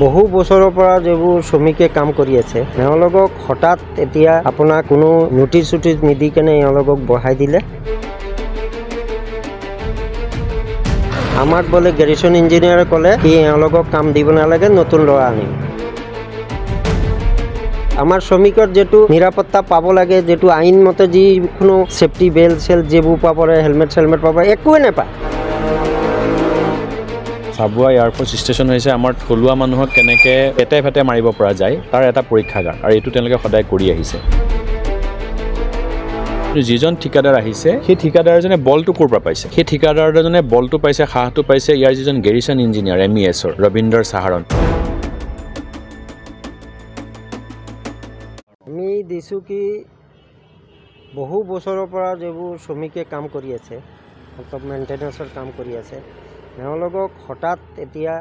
বহু বছৰৰ পৰা যিবোৰ শ্ৰমিকে কাম কৰি আছে তেওঁলোকক হঠাৎ এতিয়া আপোনাৰ কোনো নোটিছ নিদি কেনে তেওঁলোকক বহাই দিলে। আমাক বোলে গেৰিছন ইঞ্জিনিয়াৰে ক'লে কি তেওঁলোকক কাম দিব নালাগে, নতুন ল'ৰা আনিম। আমাৰ শ্ৰমিকৰ যেটো নিৰাপত্তা পাব লাগে, যেটো আইন মতে যিকোনো সেফটি বেল্ট যেবোৰ পাব, হেলমেট পাব, একোৱে নাপায়। চাবুৱা এয়াৰফ'ৰ্চ ষ্টেচন হৈছে আমাৰ থলুৱা মানুহক কেনেকৈ পেটে ফেটে মাৰিব পৰা যায় তাৰ এটা পৰীক্ষাগাৰ, আৰু এইটো তেওঁলোকে সদায় কৰি আহিছে। যিজন ঠিকাদাৰ আহিছে সেই ঠিকাদাৰজনে বলটো ক'ৰ পৰা পাইছে? সেই ঠিকাদাৰজনে বলটো পাইছে, সাহটো পাইছে ইয়াৰ যিজন গেৰিছন ইঞ্জিনিয়াৰ MESৰ ৰবীন্দ্ৰ সাহাৰণ। আমি দিছোঁ কি বহু বছৰৰ পৰা যিবোৰ শ্ৰমিকে কাম কৰি আছে, মেইনটেনেন্সৰ কাম কৰি আছে, তেওঁলোকক হঠাৎ এতিয়া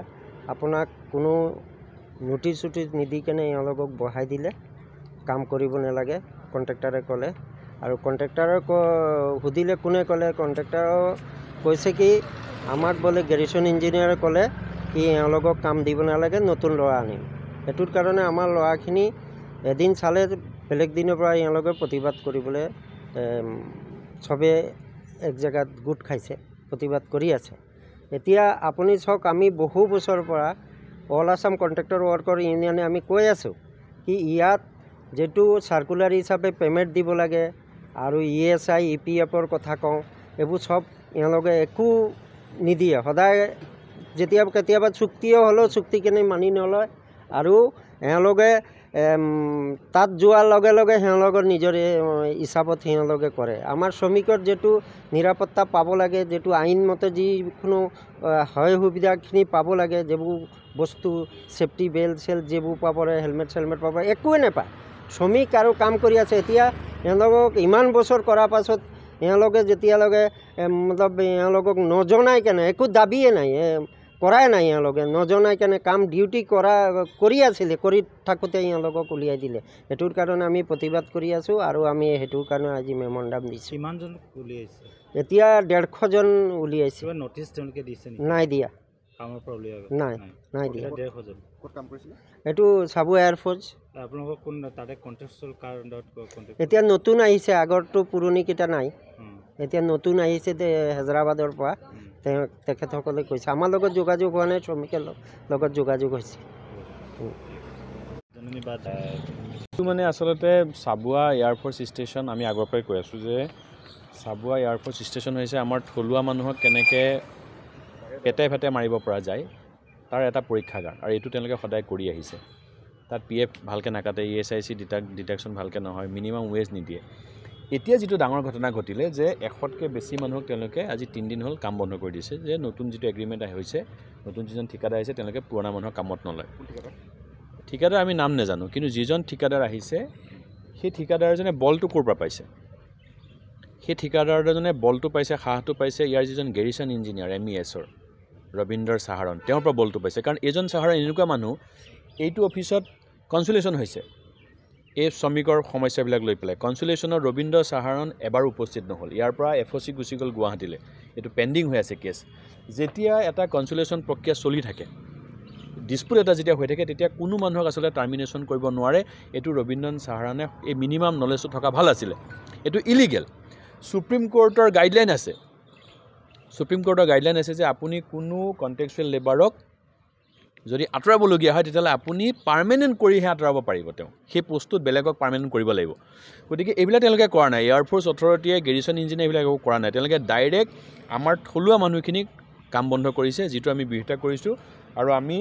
আপোনাক কোনো নোটিছ নিদি কেনে তেওঁলোকক বহাই দিলে, কাম কৰিব নালাগে কণ্ট্ৰেক্টাৰে ক'লে। আৰু কণ্ট্ৰেক্টাৰক সুধিলে কোনে ক'লে, কণ্ট্ৰেক্টাৰৰ কৈছে কি আমাক বোলে গেৰিছন ইঞ্জিনিয়াৰে ক'লে কি এওঁলোকক কাম দিব নালাগে, নতুন ল'ৰা আনিম। সেইটোৰ কাৰণে আমাৰ ল'ৰাখিনি এদিন চালে, বেলেগ দিনৰ পৰা এওঁলোকে প্ৰতিবাদ কৰিবলৈ চবে এক জেগাত গোট খাইছে, প্ৰতিবাদ কৰি আছে। এতিয়া আপুনি চাওক, আমি বহু বছৰৰ পৰা অল আছাম কণ্ট্ৰেক্টৰ ৱৰ্কাৰ ইউনিয়নে আমি কৈ আছোঁ কি ইয়াত যেটো চাৰ্কুলাৰ হিচাপে পে'মেণ্ট দিব লাগে আৰু ESI EPFৰ কথা কওঁ, এইবোৰ চব এওঁলোকে একো নিদিয়ে। সদায় কেতিয়াবা চুক্তিও হ'লেও চুক্তিখিনি মানি নলয়, আৰু এওঁলোকে তাত যোৱাৰ লগে লগে তেওঁলোকৰ নিজৰ হিচাপত তেওঁলোকে কৰে। আমাৰ শ্ৰমিকৰ যেটো নিৰাপত্তা পাব লাগে, যেটো আইন মতে যিকোনো হয় সুবিধাখিনি পাব লাগে, যিবোৰ বস্তু সেফটি বেল্ট যিবোৰ পাব, হেলমেট পাব, একোৱে নাপায়। শ্ৰমিক আৰু কাম কৰি আছে। এতিয়া এওঁলোকক ইমান বছৰ কৰাৰ পাছত এওঁলোকে যেতিয়ালৈকে এওঁলোকক নজনাই কেনে, একো দাবীয়ে নাই, কৰাই নাই, এওঁলোকে নজনাই কেনে কাম ডিউটি কৰি আছিলে, কৰি থাকোঁতে এওঁলোকক উলিয়াই দিলে। সেইটোৰ কাৰণে আমি প্ৰতিবাদ কৰি আছোঁ, আৰু আমি সেইটোৰ কাৰণে আজি মেম'ৰেণ্ডাম দিছোঁ। কিমানজন উলিয়াইছে? এতিয়া 150জন উলিয়াইছে। নটিছ তেওঁলোকে দিছে নেকি? নাই দিয়া, কামৰ পৰা উলিয়াব নাই দিয়া। 150জন ক'ত কাম কৰিছিলে? এইটো চাবুৱা এয়াৰফ'ৰ্চ। আপোনালোকৰ কোন তাতে কণ্ট্ৰেক্টচুৱেল কাৰণত? এতিয়া নতুন আহিছে, আগৰটো পুৰণিকেইটা নাই। এতিয়া নতুন আহিছে হেজৰাবাদৰ পৰা, তেখেতসকলে কৈছে। আমাৰ লগত যোগাযোগ হোৱা নাই, শ্ৰমিকৰ লগত যোগাযোগ হৈছে। মানে আচলতে চাবুৱা এয়াৰফ'ৰ্চ ষ্টেচন আমি আগৰ পৰাই কৈ আছোঁ যে চাবুৱা এয়াৰফ'ৰ্চ ষ্টেচন হৈছে আমাৰ থলুৱা মানুহক কেনেকৈ পেটে ফেটে মাৰিব পৰা যায় তাৰ এটা পৰীক্ষাগাৰ, আৰু এইটো তেওঁলোকে সদায় কৰি আহিছে। তাত PF ভালকৈ নাকাটে, ESIC ডিটেকশ্যন ভালকৈ নহয়, মিনিমাম ৱেজ নিদিয়ে। এতিয়া যিটো ডাঙৰ ঘটনা ঘটিলে যে 100তকৈ বেছি মানুহক তেওঁলোকে আজি 3 দিন হ'ল কাম বন্ধ কৰি দিছে, যে নতুন যিটো এগ্ৰিমেণ্ট হৈছে, নতুন যিজন ঠিকাদাৰ আহিছে তেওঁলোকে পুৰণা মানুহক কামত নলয়। ঠিকাদাৰ আমি নাম নাজানো, কিন্তু যিজন ঠিকাদাৰ আহিছে সেই ঠিকাদাৰজনে বলটো ক'ৰ পৰা পাইছে? সেই ঠিকাদাৰজনে বলটো পাইছে, সাহটো পাইছে ইয়াৰ যিজন গেৰিছন ইঞ্জিনিয়াৰ MESৰ ৰবীন্দ্ৰ সাহাৰণ, তেওঁৰ পৰা বলটো পাইছে। কাৰণ এইজন সাহাৰণ এনেকুৱা মানুহ, এইটো অফিচত কনচুলেশ্যন হৈছে এই শ্ৰমিকৰ সমস্যাবিলাক লৈ পেলাই। কনচুলেশ্যনৰ ৰবীন্দ্ৰ সাহাৰণ এবাৰ উপস্থিত নহ'ল, ইয়াৰ পৰা FOC গুচি গ'ল গুৱাহাটীলৈ, এইটো পেণ্ডিং হৈ আছে কেছ। যেতিয়া এটা কনচুলেশ্যন প্ৰক্ৰিয়া চলি থাকে, ডিছপুট এটা যেতিয়া হৈ থাকে, তেতিয়া কোনো মানুহক আচলতে টাৰ্মিনেশ্যন কৰিব নোৱাৰে। এইটো ৰবীন্দ্ৰ সাহাৰণে এই মিনিমাম নলেজটো থকা ভাল আছিলে। এইটো ইলিগেল। সুপ্ৰিম কোৰ্টৰ গাইডলাইন আছে, যে আপুনি কোনো কণ্ট্ৰেক্সুৱেল লেবাৰক যদি আঁতৰাবলগীয়া হয় তেতিয়াহ'লে আপুনি পাৰ্মানেণ্ট কৰিহে আঁতৰাব পাৰিব। তেওঁ সেই পোষ্টটোত বেলেগক পাৰ্মানেণ্ট কৰিব লাগিব। গতিকে এইবিলাক তেওঁলোকে কৰা নাই। এয়াৰফ'ৰ্চ অথৰিটিয়ে গেৰিছন ইঞ্জিনিয়াৰ এইবিলাক একো কৰা নাই। তেওঁলোকে ডাইৰেক্ট আমাৰ থলুৱা মানুহখিনিক কাম বন্ধ কৰিছে, যিটো আমি বিৰোধিতা কৰিছোঁ, আৰু আমি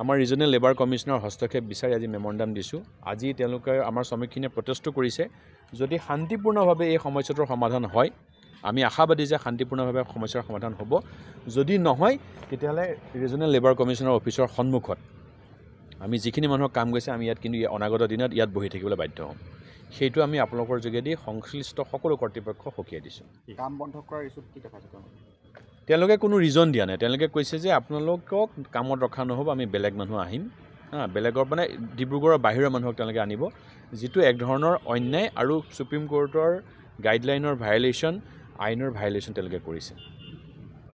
আমাৰ ৰিজনেল লেবাৰ কমিশ্যনৰ হস্তক্ষেপ বিচাৰি আজি মেম'ৰেণ্ডাম দিছোঁ। আজি তেওঁলোকে আমাৰ শ্ৰমিকখিনিয়ে প্ৰটেষ্টটো কৰিছে। যদি শান্তিপূৰ্ণভাৱে এই সমস্যাটোৰ সমাধান হয়, আমি আশাবাদী যে শান্তিপূৰ্ণভাৱে সমস্যাৰ সমাধান হ'ব। যদি নহয় তেতিয়াহ'লে ৰিজনেল লেবাৰ কমিশ্যনৰ অফিচৰ সন্মুখত আমি যিখিনি মানুহক কাম গৈছে, আমি ইয়াত কিন্তু অনাগত দিনত ইয়াত বহি থাকিবলৈ বাধ্য হ'ম। সেইটো আমি আপোনালোকৰ যোগেদি সংশ্লিষ্ট সকলো কৰ্তৃপক্ষক সকীয়াই দিছোঁ। কাম বন্ধ কৰাৰ ইছ্যুত কি দেখা যায়? তেওঁলোকে কোনো ৰিজন দিয়া নাই। তেওঁলোকে কৈছে যে আপোনালোকক কামত ৰখা নহ'ব, আমি বেলেগ মানুহ আহিম, বেলেগৰ মানে ডিব্ৰুগড়ৰ বাহিৰৰ মানুহক তেওঁলোকে আনিব, যিটো এক ধৰণৰ অন্যায় আৰু সুপ্ৰিম কোৰ্টৰ গাইডলাইনৰ ভায়লেশ্যন, আইনৰ ভায়লেশ্যন তেওঁলোকে কৰিছে।